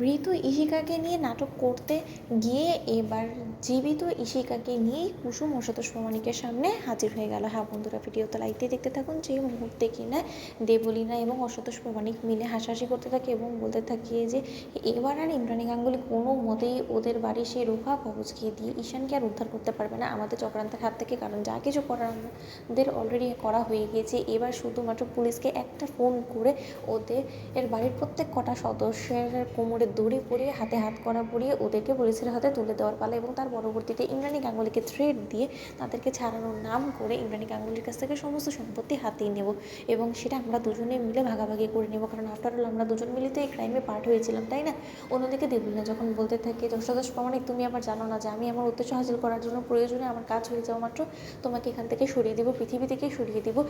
মৃত ইশিকাকে নিয়ে নাটক করতে গিয়ে এবার জীবিত ইশিকাকে নিয়েই কুসুম অসতোষ প্রামাণিকের সামনে হাজির হয়ে গেল। হ্যাঁ বন্ধুরা, ভিডিওতে লাইকতে দেখতে থাকুন। যে মুহূর্তে কিনা দেবলীনা এবং অসতোষ প্রামাণিক মিলে হাসাহাসি করতে থাকে এবং বলতে থাকে যে এবার আর ইন্দ্রাণী গাঙ্গুলি কোনো মতেই ওদের বাড়ির সেই রোফা কবচকে দিয়ে ঈশানকে আর উদ্ধার করতে পারবে না আমাদের চক্রান্তের হাত থেকে, কারণ যা কিছু করার আমাদের অলরেডি করা হয়ে গিয়েছে। এবার শুধুমাত্র পুলিশকে একটা ফোন করে ওদের বাড়ির প্রত্যেক কটা সদস্যের কোমরে দড়ি পরিয়ে হাতে হাত করা পরিয়ে ওদেরকে পুলিশের হাতে তুলে দেওয়ার পালা, এবং তার পরবর্তীতে ইন্দ্রাণী গাঙ্গুলিকে থ্রেট দিয়ে তাদেরকে ছাড়ানোর নাম করে ইন্দ্রাণী গাঙ্গুলির কাছ থেকে সমস্ত সম্পত্তি হাতিয়ে নেব, এবং সেটা আমরা দুজনে মিলে ভাগাভাগি করে নেব, কারণ আফটারঅল আমরা দুজন মিলে তো এই ক্রাইমে পার্ট হয়েছিলাম, তাই না। অন্যদিকে দেবলীনা যখন বলতে থাকে যশোদাস প্রমাণিক, তুমি আবার জানো না যে আমি আমার উদ্দেশ্য হাসিল করার জন্য প্রয়োজনে আমার কাজ হয়ে যাওয়া মাত্র তোমাকে এখান থেকে সরিয়ে দেবো, পৃথিবী থেকে সরিয়ে দেবো,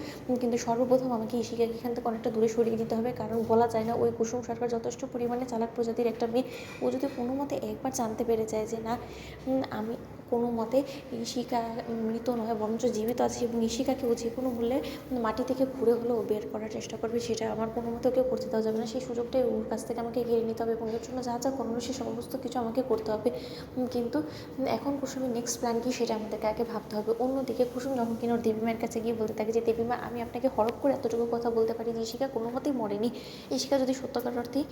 কিন্তু সর্বপ্রথম আমাকে ইশিকাকে এখান থেকে অনেকটা দূরে সরিয়ে দিতে হবে, কারণ বলা যায় না ওই কুসুম সরকার যথেষ্ট পরিমাণে চালাক প্রজাতির একটা মেয়ে। ও যদি কোনো মতে একবার জানতে পেরে যায় যে না আমি কোনো মতে ইশিকা মৃত নয় বরঞ্চ জীবিত আছে, এবং ইশিকাকে ও যে কোনো মূল্যে মাটি থেকে ঘুরে হলেও বের করার চেষ্টা করবে, সেটা আমার কোনো মতে ওকে করতে দেওয়া যাবে না। সেই সুযোগটাই ওর কাছ থেকে আমাকে ঘিরে নিতে হবে, এবং এর জন্য যা যা করানো সে সমস্ত কিছু আমাকে করতে হবে। কিন্তু এখন কুসুমের নেক্সট প্ল্যান কী সেটা আমাদেরকে আগে ভাবতে হবে। অন্যদিকে কুসুম যখন কিনা ওর দেবীমায়ের কাছে গিয়ে বলতে থাকে যে দেবীমা, আমি আপনাকে হরপ করে এতটুকু কথা বলতে পারি যে ইশিকা কোনো মতেই মরেনি। ইশিকা যদি সত্যকার অর্থেই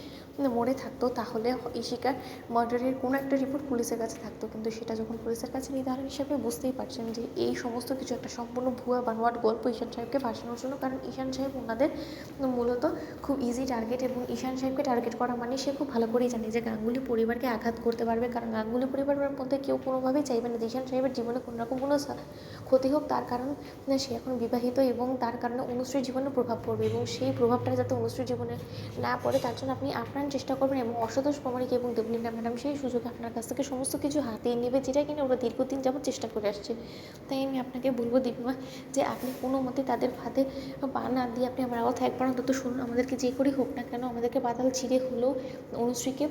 মরে থাকতো তাহলে ইশিকার মার্ডারের কোনো একটা রিপোর্ট পুলিশের কাছে থাকতো, কিন্তু সেটা যখন পুলিশের কাছে নির্ধারণ হিসেবে বুঝতেই পারছেন যে এই সমস্ত কিছু একটা সম্পূর্ণ ভুয়া বানোয়াট গল্প ঈশান সাহেবকে ফাঁসানোর জন্য, কারণ ঈশান সাহেব ওনাদের মূলত খুব ইজি টার্গেট, এবং ঈশান সাহেবকে টার্গেট করা মানে সে খুব ভালো করেই জানে যে গাঙ্গুলি পরিবারকে আঘাত করতে পারবে, কারণ গাঙ্গুলি পরিবারের মধ্যে কেউ কোনোভাবেই চাইবে না ঈশান সাহেবের জীবনে কোনো রকম কোনো ক্ষতি হোক, তার কারণ সে এখন বিবাহিত এবং তার কারণে অনুশ্রীর জীবনে প্রভাব পড়বে, এবং সেই প্রভাবটা যাতে অনুশ্রীর জীবনে না পড়ে তার জন্য আপনি আপ্রাণ চেষ্টা করবেন, এবং অসতোষ প্রমাণিক এবং দেবলীনা ম্যাডাম সেই সুযোগে আপনার কাছ থেকে সমস্ত কিছু হাতিয়ে নেবে, যেটা কিনা ওরা দীর্ঘদিন যাবত চেষ্টা করে আসছে। তাই আমি আপনাকে বলবো দেবীমা যে আপনি কোনো মতে তাদের ফাঁদে পা না দিয়ে আপনি আমার কথা একবার অন্তত শুনুন, আমাদেরকে যে করেই হোক না কেন আমাদেরকে পাতাল ছিঁড়ে হলেও অনুশ্রীকে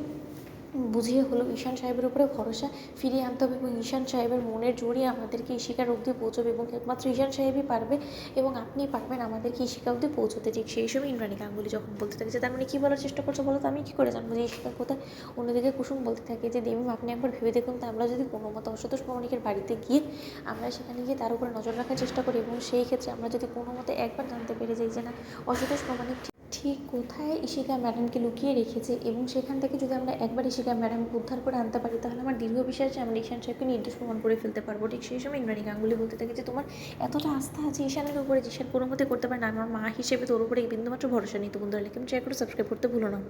বুঝিয়ে হলো ঈশান সাহেবের উপরে ভরসা ফিরিয়ে আনতে হবে, এবং ঈশান সাহেবের মনের জোরে আমাদেরকে ইশিকার অবধি পৌঁছবে, এবং একমাত্র ঈশান সাহেবই পারবে এবং আপনি পারবেন আমাদেরকে ইশিকা অবধি পৌঁছতে। ঠিক সেই সময় ইন্দ্রাণী গাঙ্গুলি যখন বলতে থাকে যে তার মানে কী বলার চেষ্টা করছো বলো তো, আমি কী করে জানবো যে ইশিকা কোথায়। অন্যদিকে কুসুম বলতে থাকে যে দেবীমা, আপনি একবার ভেবে দেখুন তো, আমরা যদি কোনো মতো অসতোষ প্রমাণিকের বাড়িতে গিয়ে আমরা সেখানে গিয়ে তার উপরে নজর রাখার চেষ্টা করি, এবং সেই ক্ষেত্রে আমরা যদি কোনো মতে একবার জানতে পেরে যাই যে না অসতোষ প্রমাণিক ঠিক কোথায় ইশিকা ম্যাডামকে লুকিয়ে রেখেছে, এবং সেখান থেকে যদি আমরা একবার ইশিকা ম্যাডামকে উদ্ধার করে আনতে পারি, তাহলে আমার দীর্ঘ বিশ্বাসে আমরা ঈশান সাহেবকে নির্দোষ প্রমাণ করে ফেলতে পারবো। ঠিক সেই সময় ইন্দ্রাণী গাঙ্গুলি বলতে থাকে যে তোমার এতটা আস্থা আছে ঈশানের উপরে, ঈশান কোনো মতে করতে পারে না, আমার মা হিসেবে তোর উপরে এই বিন্দুমাত্র ভরসা নেই। তো বন্ধুরা, লাইক এবং শেয়ার করে সাবস্ক্রাইব করতে ভুলো না।